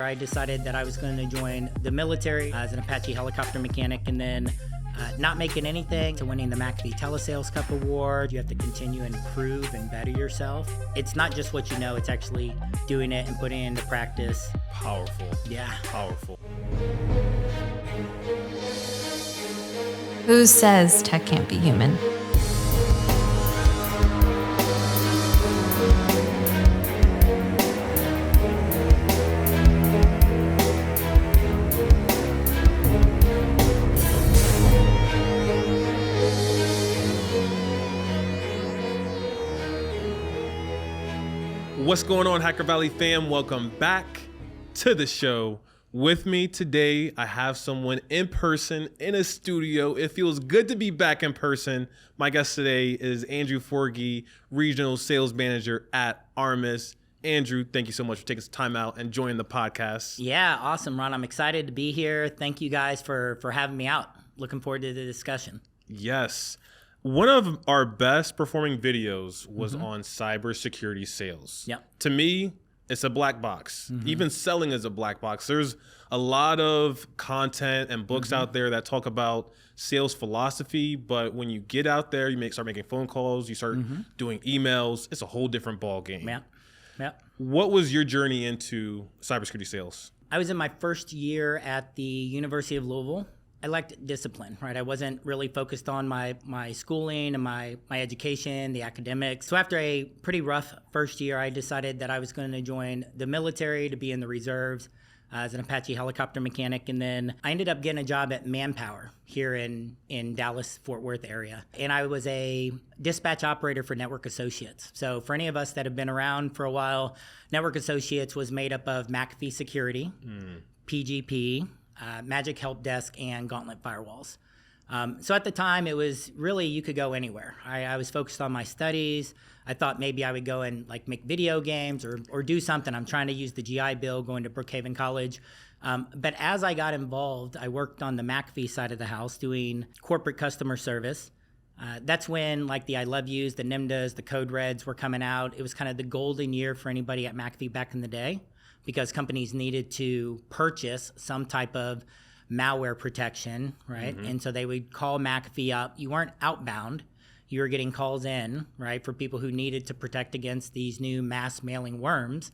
I decided that I was going to join the military as an Apache helicopter mechanic, and then not making anything to winning the McAfee Telesales Cup Award. You have to continue and improve and better yourself. It's not just what you know, it's actually doing it and putting it into practice. Powerful. Yeah. Powerful. Who says tech can't be human? What's going on, Hacker Valley fam? Welcome back to the show. With me today, I have someone in person in a studio. It feels good to be back in person. My guest today is Andrew Forgie, Regional Sales Manager at Armis. Andrew, thank you so much for taking some time out and joining the podcast. Yeah, awesome, Ron. I'm excited to be here. Thank you guys for having me out. Looking forward to the discussion. Yes. One of our best performing videos was on cybersecurity sales. Yep. To me, it's a black box. Even selling is a black box. There's a lot of content and books out there that talk about sales philosophy, but when you get out there, you start making phone calls, you start doing emails, it's a whole different ball game. Yeah. What was your journey into cybersecurity sales? I was in my first year at the University of Louisville. I liked discipline, right? I wasn't really focused on my schooling and my education, the academics. So after a pretty rough first year, I decided that I was going to join the military to be in the reserves as an Apache helicopter mechanic. And then I ended up getting a job at Manpower here in Dallas, Fort Worth area. And I was a dispatch operator for Network Associates. So for any of us that have been around for a while, Network Associates was made up of McAfee Security, PGP, Magic Help Desk, and Gauntlet Firewalls. So at the time, it was really, you could go anywhere. I was focused on my studies. I thought maybe I would go and make video games or do something. I'm trying to use the GI Bill, going to Brookhaven College. But as I got involved, I worked on the McAfee side of the house doing corporate customer service. That's when the I Love Yous, the NIMDAs, the Code Reds were coming out. It was kind of the golden year for anybody at McAfee back in the day, because companies needed to purchase some type of malware protection, right? And so they would call McAfee up. You weren't outbound. You were getting calls in, right, for people who needed to protect against these new mass mailing worms.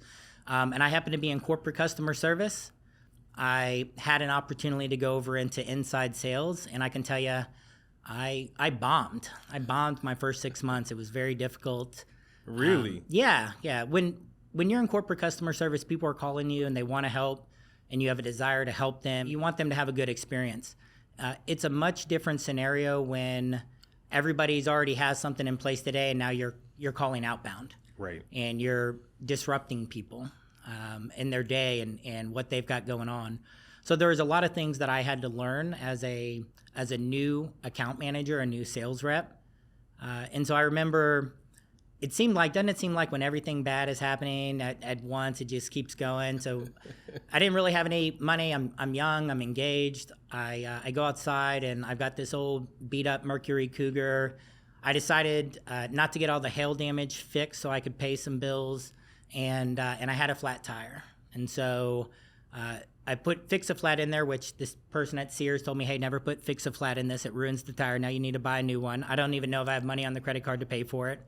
And I happened to be in corporate customer service. I had an opportunity to go over into inside sales, and I can tell you, I bombed. I bombed my first 6 months. It was very difficult. Really? Yeah. When you're in corporate customer service, people are calling you and they want to help, and you have a desire to help them. You want them to have a good experience. It's a much different scenario when everybody's already has something in place today, and now you're calling outbound. Right. And you're disrupting people in their day and what they've got going on. So there was a lot of things that I had to learn as a new account manager, a new sales rep. And so I remember, doesn't it seem like when everything bad is happening at once, it just keeps going? So I didn't really have any money. I'm young, I'm engaged. I go outside and I've got this old beat up Mercury Cougar. I decided not to get all the hail damage fixed so I could pay some bills, and I had a flat tire. And so I put Fix-A-Flat in there, which this person at Sears told me, hey, never put Fix-A-Flat in this. It ruins the tire. Now you need to buy a new one. I don't even know if I have money on the credit card to pay for it.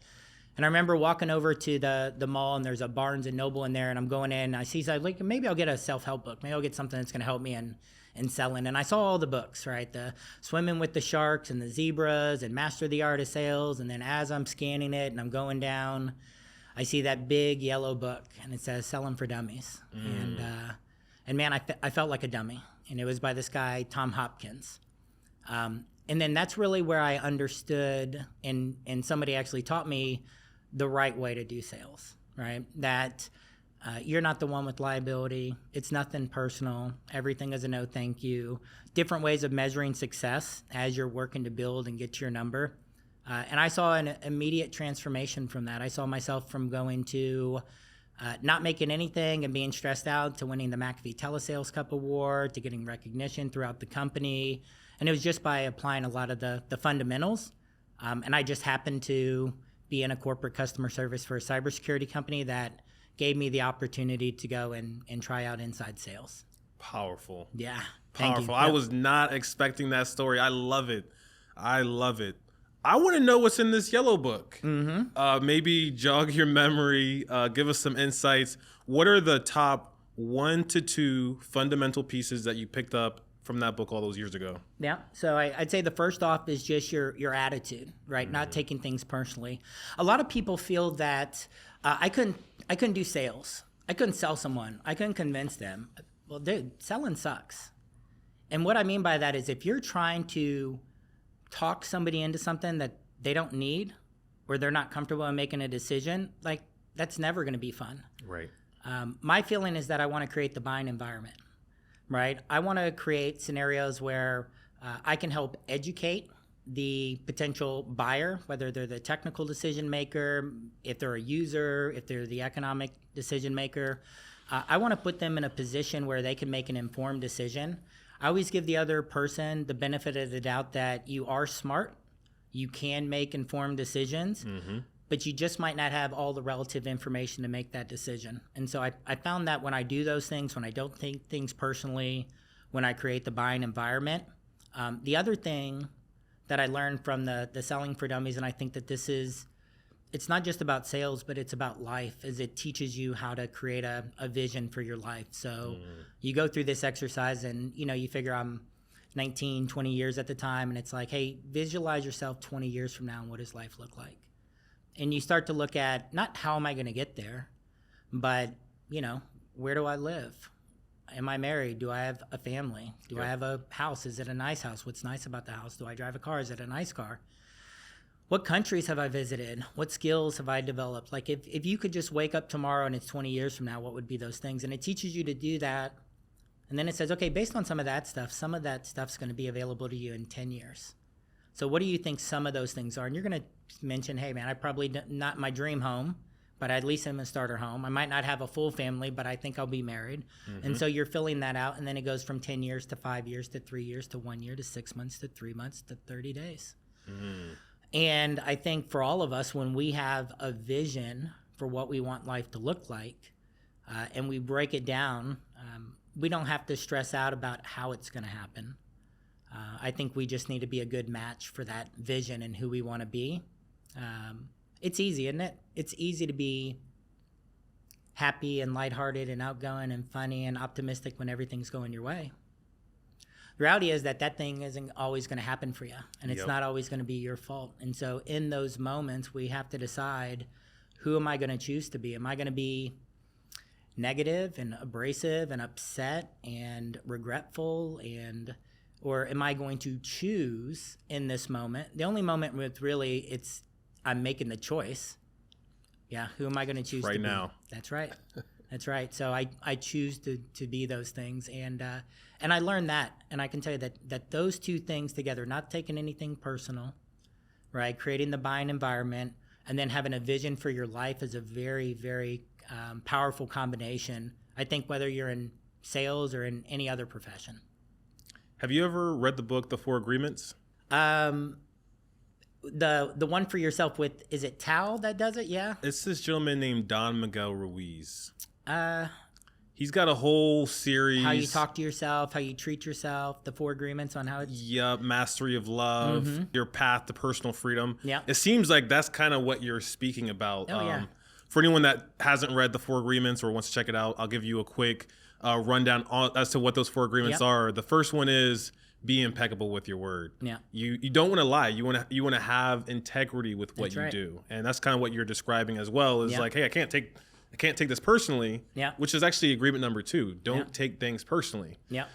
And I remember walking over to the mall, and there's a Barnes & Noble in there, and I'm going in, and I see, maybe I'll get a self-help book. Maybe I'll get something that's going to help me in selling. And I saw all the books, right? The Swimming with the Sharks and the Zebras and Master the Art of Sales. And then as I'm scanning it and I'm going down, I see that big yellow book, and it says Selling for Dummies. And man, I felt like a dummy. And it was by this guy, Tom Hopkins. And then that's really where I understood, and somebody actually taught me the right way to do sales, right? That you're not the one with liability. It's nothing personal. Everything is a no thank you. Different ways of measuring success as you're working to build and get to your number. And I saw an immediate transformation from that. I saw myself from going to not making anything and being stressed out to winning the McAfee Telesales Cup Award, to getting recognition throughout the company. And it was just by applying a lot of the fundamentals. And I just happened to be in a corporate customer service for a cybersecurity company that gave me the opportunity to go and try out inside sales. Powerful. Yeah. Thank Powerful. you. I Yep. was not expecting that story. I love it. I love it. I want to know what's in this yellow book. Maybe jog your memory, give us some insights. What are the top 1 to 2 fundamental pieces that you picked up from that book all those years ago? Yeah. So I'd say the first off is just your attitude, right? Not taking things personally. A lot of people feel that I couldn't do sales. I couldn't sell someone. I couldn't convince them. Well, dude, selling sucks. And what I mean by that is if you're trying to talk somebody into something that they don't need or they're not comfortable in making a decision, like that's never going to be fun. Right. My feeling is that I want to create the buying environment, right? I want to create scenarios where I can help educate the potential buyer, whether they're the technical decision maker, if they're a user, if they're the economic decision maker. I want to put them in a position where they can make an informed decision. I always give the other person the benefit of the doubt that you are smart, you can make informed decisions, but you just might not have all the relative information to make that decision. And so I found that when I do those things, when I don't take things personally, when I create the buying environment. The other thing that I learned from the Selling for Dummies, and I think that it's not just about sales, but it's about life, is it teaches you how to create a vision for your life. So you go through this exercise and, you figure I'm 19, 20 years at the time, and it's like, hey, visualize yourself 20 years from now and what does life look like? And you start to look at not how am I going to get there, but, where do I live? Am I married? Do I have a family? Do I have a house? Is it a nice house? What's nice about the house? Do I drive a car? Is it a nice car? What countries have I visited? What skills have I developed? Like if you could just wake up tomorrow and it's 20 years from now, what would be those things? And it teaches you to do that. And then it says, okay, based on some of that stuff's going to be available to you in 10 years. So what do you think some of those things are? And you're going to mention, hey man, I probably not my dream home, but at least I'm a starter home. I might not have a full family, but I think I'll be married. And so you're filling that out. And then it goes from 10 years to 5 years to 3 years to 1 year to 6 months to 3 months to 30 days. And I think for all of us, when we have a vision for what we want life to look like, and we break it down, we don't have to stress out about how it's going to happen. I think we just need to be a good match for that vision and who we want to be. It's easy, isn't it? It's easy to be happy and lighthearted and outgoing and funny and optimistic when everything's going your way. The reality is that thing isn't always going to happen for you, and it's not always going to be your fault. And so in those moments, we have to decide, who am I going to choose to be? Am I going to be negative and abrasive and upset and regretful, or am I going to choose in this moment? The only moment with really I'm making the choice. Yeah, who am I going to choose right to be? Now? That's right. That's right. So I choose to be those things, and I learned that, and I can tell you that those two things together, not taking anything personal, right, creating the buying environment, and then having a vision for your life is a very, very powerful combination. I think whether you're in sales or in any other profession. Have you ever read the book The 4 Agreements? The one for yourself with, is it Tal that does it? Yeah. It's this gentleman named Don Miguel Ruiz. He's got a whole series. How you talk to yourself, how you treat yourself, the 4 agreements on how it's... Yep, mastery of love, your path to personal freedom. Yeah. It seems like that's kind of what you're speaking about. Oh, yeah. For anyone that hasn't read the 4 agreements or wants to check it out, I'll give you a quick rundown as to what those 4 agreements are. The first one is be impeccable with your word. Yeah. You don't want to lie. You want to have integrity with what you do. And that's kind of what you're describing as well, is like, hey, I can't take this personally, which is actually agreement number 2. Don't take things personally. Yeah.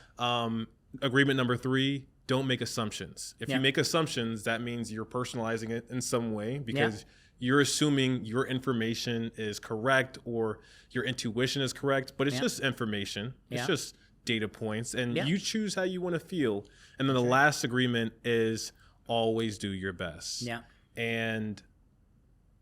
Agreement number 3, don't make assumptions. If you make assumptions, that means you're personalizing it in some way, because you're assuming your information is correct or your intuition is correct, but it's just information. It's just data points, and you choose how you want to feel. And then the last agreement is always do your best. Yeah. And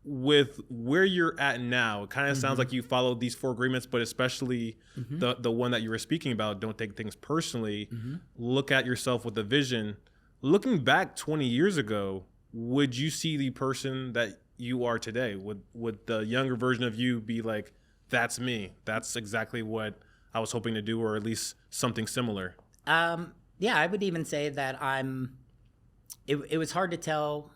with where you're at now, it kind of sounds like you followed these 4 agreements, but especially the one that you were speaking about, don't take things personally, look at yourself with a vision. Looking back 20 years ago, would you see the person that you are today? Would the younger version of you be like, that's me. That's exactly what I was hoping to do, or at least something similar. Yeah, I would even say that it was hard to tell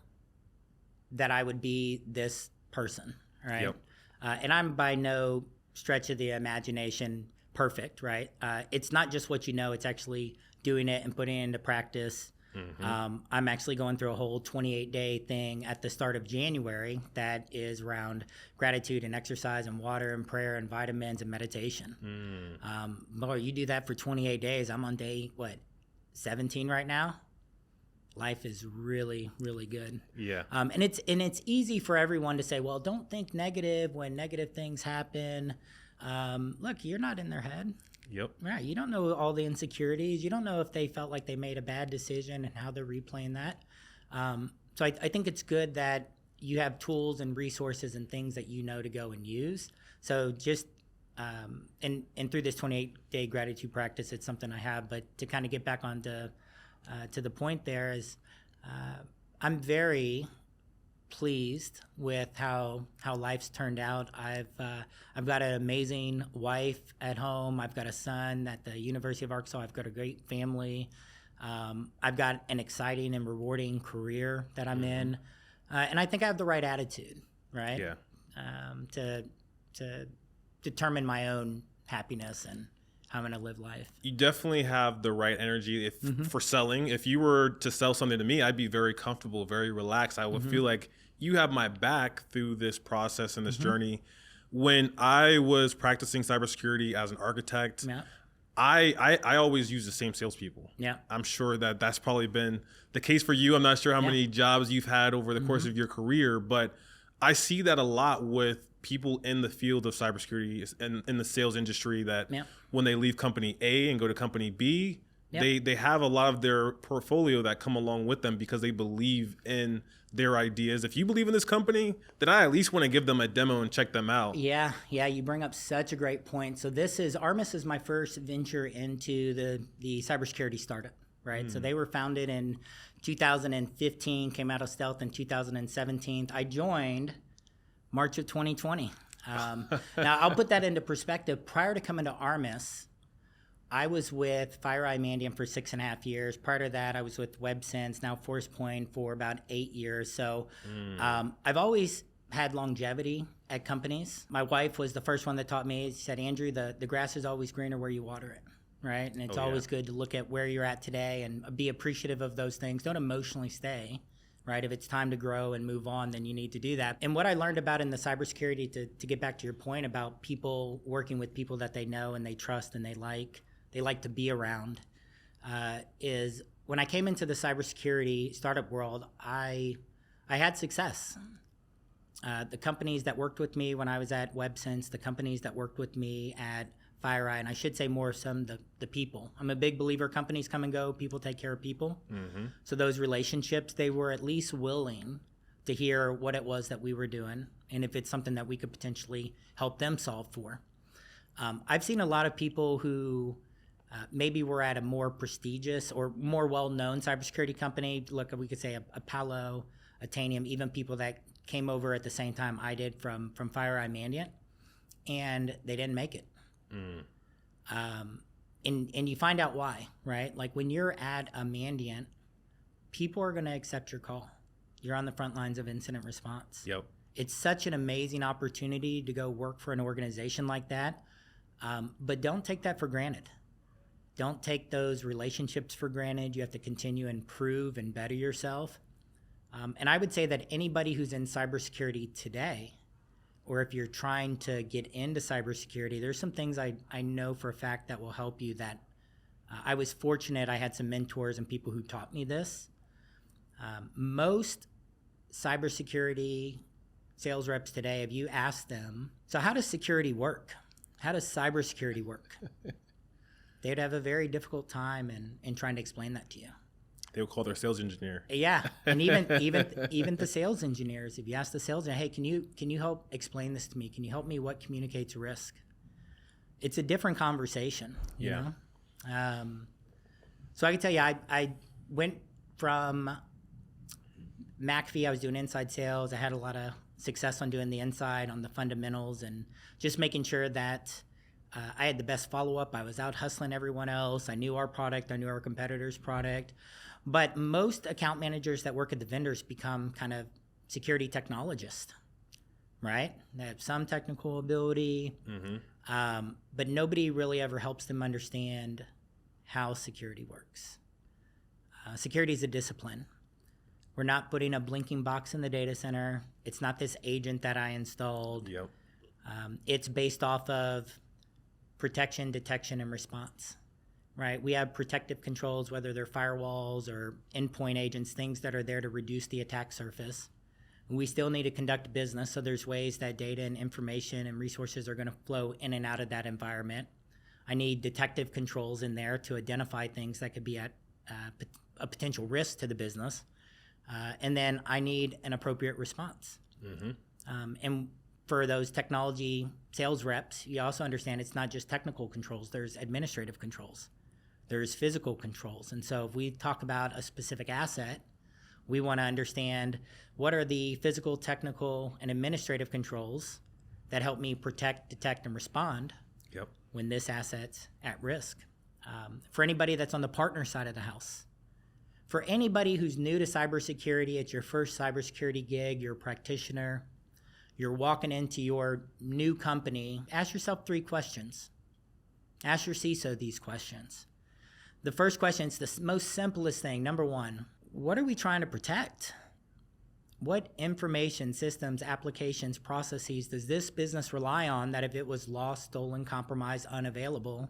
that I would be this person, right? Yep. And I'm by no stretch of the imagination perfect, right? It's not just what you know, it's actually doing it and putting it into practice. I'm actually going through a whole 28-day thing at the start of January that is around gratitude and exercise and water and prayer and vitamins and meditation. Boy, you do that for 28 days. I'm on day, 17 right now? Life is really, really good. Yeah. And it's easy for everyone to say, well, don't think negative when negative things happen. Look, you're not in their head. Yep. Right. You don't know all the insecurities. You don't know if they felt like they made a bad decision and how they're replaying that. So I think it's good that you have tools and resources and things that you know to go and use. So just and through this 28-day gratitude practice, it's something I have. But to kind of get back on to the point there is I'm very pleased with how life's turned out. I've got an amazing wife at home. I've got a son at the University of Arkansas. I've got a great family. I've got an exciting and rewarding career that I'm in, and I think I have the right attitude, right? Yeah. To determine my own happiness and how I'm going to live life. You definitely have the right energy for selling. If you were to sell something to me, I'd be very comfortable, very relaxed. I would feel like you have my back through this process and this journey. When I was practicing cybersecurity as an architect, I always use the same salespeople. Yeah. I'm sure that that's probably been the case for you. I'm not sure how many jobs you've had over the course of your career, but I see that a lot with people in the field of cybersecurity and in the sales industry that when they leave company A and go to company B, they have a lot of their portfolio that come along with them because they believe in their ideas. If you believe in this company, then I at least want to give them a demo and check them out. Yeah, you bring up such a great point. So Armis is my first venture into the cybersecurity startup, right? So they were founded in 2015, came out of stealth in 2017. I joined March of 2020. Now, I'll put that into perspective. Prior to coming to Armis, I was with FireEye Mandiant for 6.5 years. Prior to that, I was with WebSense, now ForcePoint, for about 8 years. So I've always had longevity at companies. My wife was the first one that taught me. She said, Andrew, the grass is always greener where you water it, right? And it's always good to look at where you're at today and be appreciative of those things. Don't emotionally stay. Right? If it's time to grow and move on, then you need to do that. And what I learned about in the cybersecurity, to get back to your point about people working with people that they know and they trust and they like to be around, is when I came into the cybersecurity startup world, I had success. The companies that worked with me when I was at WebSense, the companies that worked with me at FireEye, and I should say more the people. I'm a big believer companies come and go, people take care of people. So those relationships, they were at least willing to hear what it was that we were doing and if it's something that we could potentially help them solve for. I've seen a lot of people who maybe were at a more prestigious or more well-known cybersecurity company. Look, we could say a Palo, a Tanium, even people that came over at the same time I did from FireEye Mandiant, and they didn't make it. And you find out why, right? Like when you're at a Mandiant, people are going to accept your call. You're on the front lines of incident response. Yep. It's such an amazing opportunity to go work for an organization like that. But don't take that for granted. Don't take those relationships for granted. You have to continue and improve and better yourself. And I would say that anybody who's in cybersecurity today, or if you're trying to get into cybersecurity, there's some things I know for a fact that will help you that I was fortunate. I had some mentors and people who taught me this. Most cybersecurity sales reps today, if you ask them, so how does security work? How does cybersecurity work? They'd have a very difficult time in trying to explain that to you. They would call their sales engineer. Yeah, and even the sales engineers. If you ask the sales engineer, hey, can you help explain this to me? Can you help me? What communicates risk? It's a different conversation. You know? So I can tell you, I went from McAfee. I was doing inside sales. I had a lot of success on doing the inside, on the fundamentals, and just making sure that I had the best follow-up. I was out hustling everyone else. I knew our product. I knew our competitors' product. But most account managers that work at the vendors become kind of security technologists, right? They have some technical ability, but nobody really ever helps them understand how security works. Security is a discipline. We're not putting a blinking box in the data center. It's not this agent that I installed. Yep. It's based off of protection, detection, and response, right? We have protective controls, whether they're firewalls or endpoint agents, things that are there to reduce the attack surface. We still need to conduct business, so there's ways that data and information and resources are going to flow in and out of that environment. I need detective controls in there to identify things that could be at a potential risk to the business. And then I need an appropriate response. And for those technology sales reps, you also understand it's not just technical controls. There's administrative controls. There's physical controls. And so if we talk about a specific asset, we want to understand what are the physical, technical, and administrative controls that help me protect, detect, and respond when this asset's at risk. For anybody that's on the partner side of the house, for anybody who's new to cybersecurity, it's your first cybersecurity gig, you're a practitioner, you're walking into your new company, ask yourself 3 questions. Ask your CISO these questions. The first question is the most simplest thing. Number 1, what are we trying to protect? What information, systems, applications, processes does this business rely on that if it was lost, stolen, compromised, unavailable,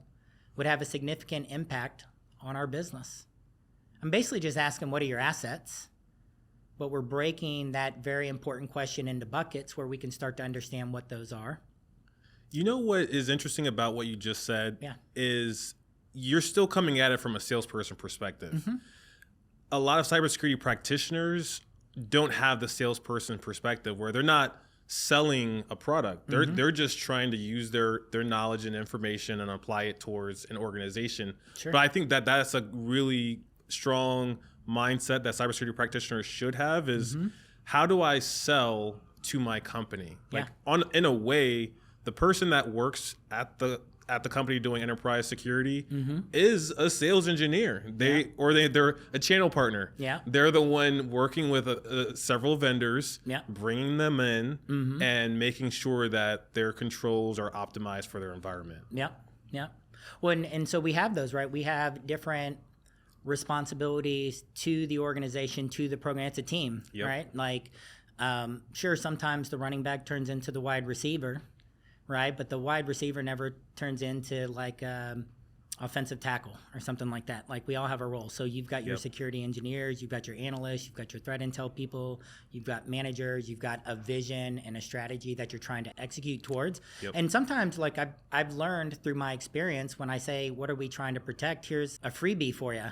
would have a significant impact on our business? I'm basically just asking, what are your assets? But we're breaking that very important question into buckets where we can start to understand what those are. You know what is interesting about what you just said is you're still coming at it from a salesperson perspective. A lot of cybersecurity practitioners don't have the salesperson perspective where they're not selling a product. They're just trying to use their knowledge and information and apply it towards an organization. But I think that that's a really strong mindset that cybersecurity practitioners should have is how do I sell to my company? Like in a way, the person that works at the company doing enterprise security is a sales engineer. They're a channel partner. They're the one working with several vendors, bringing them in and making sure that their controls are optimized for their environment. Well, and so we have those, right? We have different responsibilities to the organization, to the program. It's a team, right? Like, sure, sometimes the running back turns into the wide receiver, right? But the wide receiver never turns into like offensive tackle or something like that. Like, we all have a role. So you've got your security engineers, you've got your analysts, you've got your threat intel people, you've got managers, you've got a vision and a strategy that you're trying to execute towards. And sometimes, like I've learned through my experience, when I say, what are we trying to protect? Here's a freebie for you.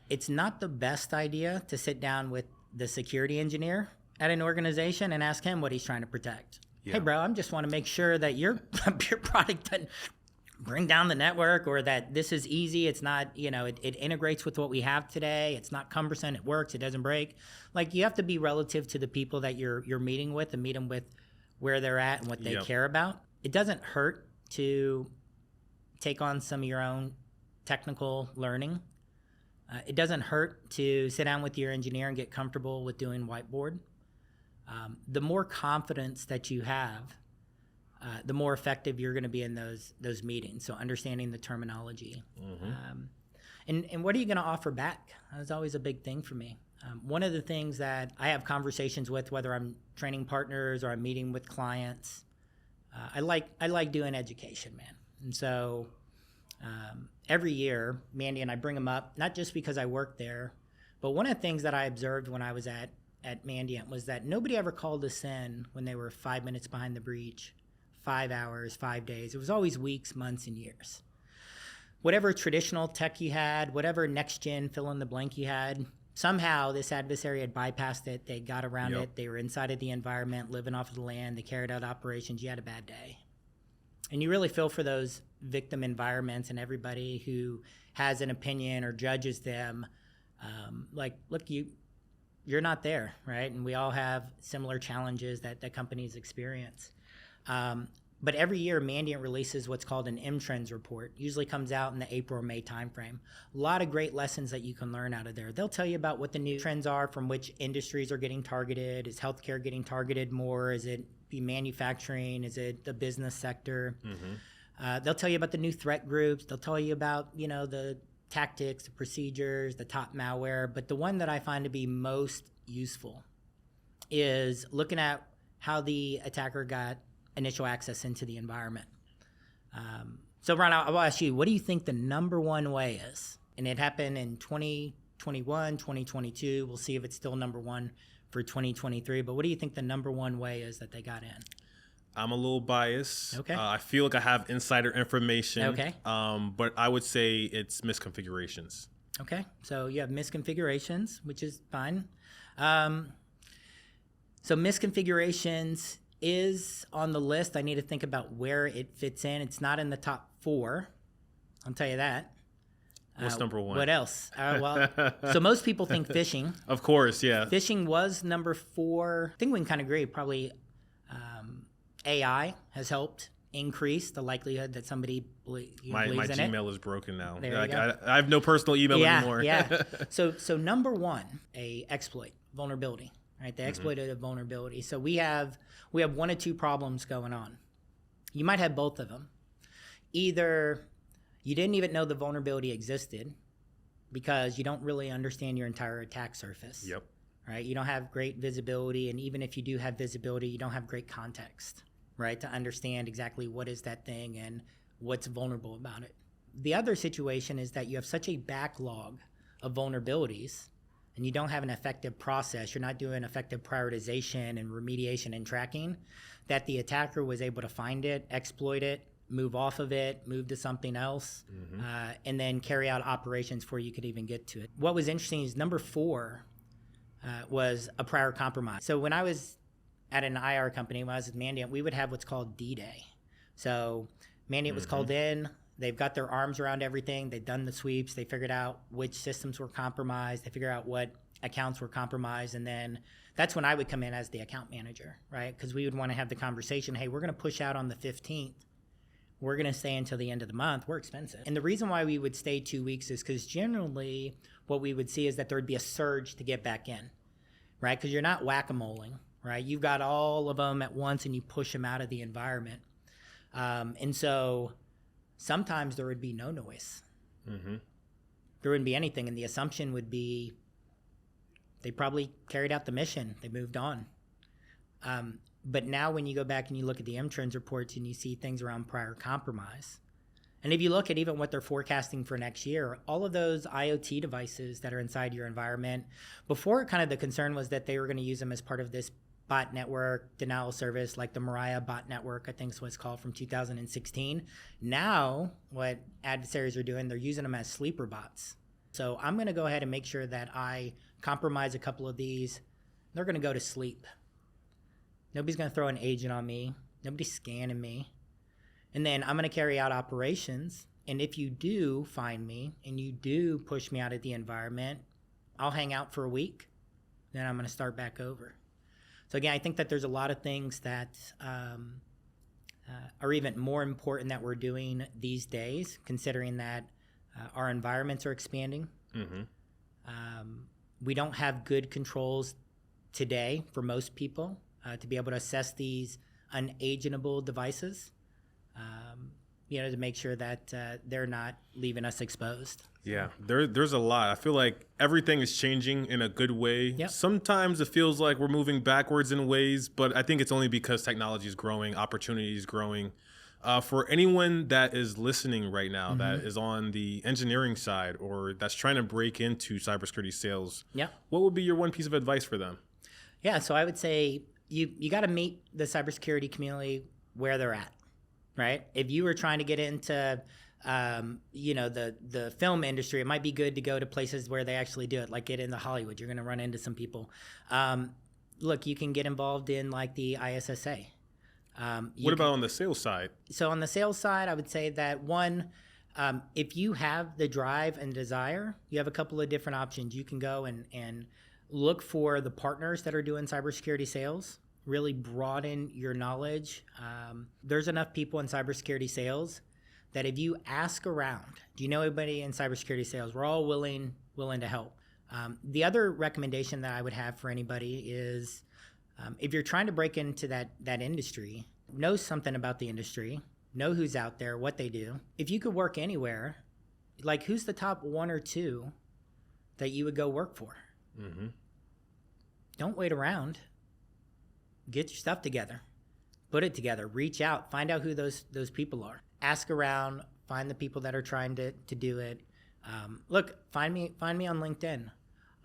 It's not the best idea to sit down with the security engineer at an organization and ask him what he's trying to protect. Hey, bro, I just want to make sure that your product doesn't bring down the network, or that this is easy. It's not, it integrates with what we have today. It's not cumbersome. It works. It doesn't break. Like, you have to be relative to the people that you're meeting with and meet them with where they're at and what they care about. It doesn't hurt to take on some of your own technical learning. It doesn't hurt to sit down with your engineer and get comfortable with doing whiteboard. The more confidence that you have, the more effective you're going to be in those meetings. So understanding the terminology. And what are you going to offer back? That's always a big thing for me. One of the things that I have conversations with, whether I'm training partners or I'm meeting with clients, I like doing education, man. And so every year, Mandy and I bring them up, not just because I work there, but one of the things that I observed when I was at Mandiant was that nobody ever called us in when they were 5 minutes behind the breach, 5 hours, 5 days. It was always weeks, months, and years. Whatever traditional tech you had, whatever next-gen fill-in-the-blank you had, somehow this adversary had bypassed it. They got around it. They were inside of the environment, living off of the land. They carried out operations. You had a bad day. And you really feel for those victim environments and everybody who has an opinion or judges them. Like, look, you're not there, right? And we all have similar challenges that companies experience. But every year, Mandiant releases what's called an M-Trends report. Usually comes out in the April or May timeframe. A lot of great lessons that you can learn out of there. They'll tell you about what the new trends are, from which industries are getting targeted. Is healthcare getting targeted more? Is it manufacturing? Is it the business sector? They'll tell you about the new threat groups. They'll tell you about, the tactics, the procedures, the top malware. But the one that I find to be most useful is looking at how the attacker got initial access into the environment. So Ron, I'll ask you, what do you think the number one way is? And it happened in 2021, 2022. We'll see if it's still number one for 2023. But what do you think the number one way is that they got in? I'm a little biased. Okay. I feel like I have insider information. Okay. But I would say it's misconfigurations. Okay. So you have misconfigurations, which is fine. So misconfigurations is on the list. I need to think about where it fits in. It's not in the top 4. I'll tell you that. What's number 1? What else? So most people think phishing. Of course, yeah. Phishing was number 4. I think we can kind of agree. Probably AI has helped increase the likelihood that somebody believes in it. My Gmail is broken now. There you go. I have no personal email anymore. Yeah. So number 1, a exploit, vulnerability. Right, the exploited vulnerability. So we have 1 or 2 problems going on. You might have both of them. Either you didn't even know the vulnerability existed because you don't really understand your entire attack surface. Yep. Right, you don't have great visibility, and even if you do have visibility, you don't have great context, right, to understand exactly what is that thing and what's vulnerable about it. The other situation is that you have such a backlog of vulnerabilities and you don't have an effective process, you're not doing effective prioritization and remediation and tracking, that the attacker was able to find it, exploit it, move off of it, move to something else, and then carry out operations before you could even get to it. What was interesting is number 4 was a prior compromise. So when I was at an IR company, when I was with Mandiant, we would have what's called D-Day. So Mandiant was called in. They've got their arms around everything. They've done the sweeps. They figured out which systems were compromised. They figured out what accounts were compromised. And then that's when I would come in as the account manager, right? Because we would want to have the conversation, hey, we're going to push out on the 15th. We're going to stay until the end of the month. We're expensive. And the reason why we would stay 2 weeks is because generally what we would see is that there would be a surge to get back in, right? Because you're not whack-a-moling, right? You've got all of them at once and you push them out of the environment. And so sometimes there would be no noise. There wouldn't be anything. And the assumption would be they probably carried out the mission. They moved on. But now when you go back and you look at the M-Trends reports and you see things around prior compromise, and if you look at even what they're forecasting for next year, all of those IoT devices that are inside your environment, before kind of the concern was that they were going to use them as part of this bot network denial service, like the Mariah bot network, I think is what it's called, from 2016. Now, what adversaries are doing, they're using them as sleeper bots. So I'm going to go ahead and make sure that I compromise a couple of these. They're going to go to sleep. Nobody's going to throw an agent on me. Nobody's scanning me. And then I'm going to carry out operations. And if you do find me and you do push me out of the environment, I'll hang out for a week. Then I'm going to start back over. So again, I think that there's a lot of things that are even more important that we're doing these days, considering that our environments are expanding. We don't have good controls today for most people to be able to assess these unagentable devices, to make sure that they're not leaving us exposed. Yeah, there's a lot. I feel like everything is changing in a good way. Yep. Sometimes it feels like we're moving backwards in ways, but I think it's only because technology is growing, opportunity is growing. For anyone that is listening right now, that is on the engineering side or that's trying to break into cybersecurity sales, what would be your one piece of advice for them? Yeah, so I would say you got to meet the cybersecurity community where they're at, right? If you were trying to get into the film industry, it might be good to go to places where they actually do it, like get into Hollywood. You're going to run into some people. Look, you can get involved in like the ISSA. What about on the sales side? So on the sales side, I would say that one, if you have the drive and desire, you have a couple of different options. You can go and Look for the partners that are doing cybersecurity sales. Really broaden your knowledge. There's enough people in cybersecurity sales that if you ask around, do you know anybody in cybersecurity sales? We're all willing to help. The other recommendation that I would have for anybody is if you're trying to break into that industry, know something about the industry, know who's out there, what they do. If you could work anywhere, like who's the top 1 or 2 that you would go work for? Mm-hmm. Don't wait around. Get your stuff together. Put it together. Reach out. Find out who those people are. Ask around. Find the people that are trying to do it. Look, find me on LinkedIn.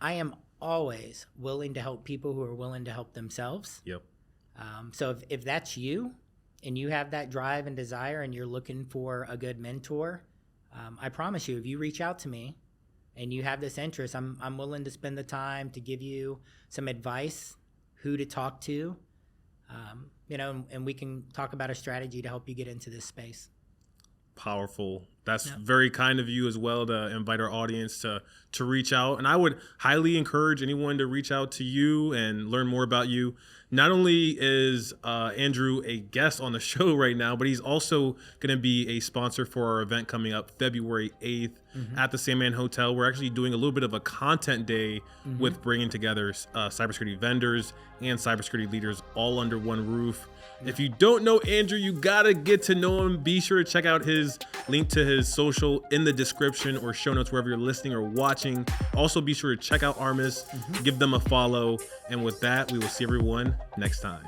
I am always willing to help people who are willing to help themselves. Yep. So if that's you and you have that drive and desire and you're looking for a good mentor, I promise you, if you reach out to me and you have this interest, I'm willing to spend the time to give you some advice, who to talk to, and we can talk about a strategy to help you get into this space. Powerful. That's very kind of you as well to invite our audience to reach out. And I would highly encourage anyone to reach out to you and learn more about you. Not only is Andrew a guest on the show right now, but he's also going to be a sponsor for our event coming up February 8th at the Sandman Hotel. We're actually doing a little bit of a content day with bringing together cybersecurity vendors and cybersecurity leaders all under one roof. If you don't know Andrew, you got to get to know him. Be sure to check out his link to his social in the description or show notes wherever you're listening or watching. Also, be sure to check out Armis, give them a follow. And with that, we will see everyone next time.